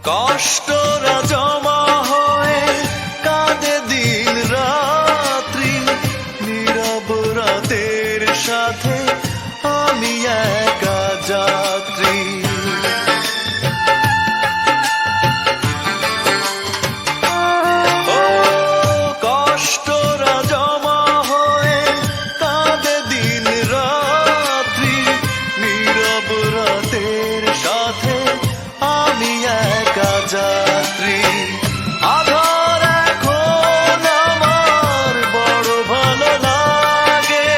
কষ্টরা জমা হয়ে কাঁদে দিন রাত্রি, নীরব রাতের সাথে আমি একা যাত্রী। ও কষ্টরা জমা হয়ে কাঁদে দিন রাত্রি, নীরব রাতের সাথে আমি একা যাত্রী। আধার এখন আমার বড় ভালো লাগে,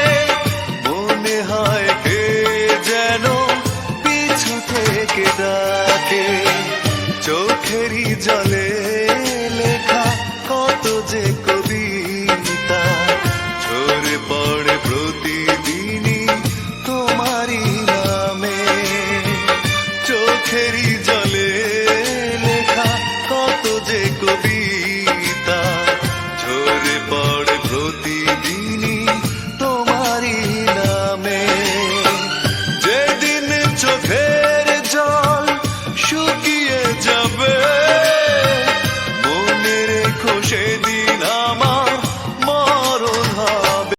মনে হয় কে যেন পিছু থেকে ডাকে। চোখেরই জলে লেখা কত যে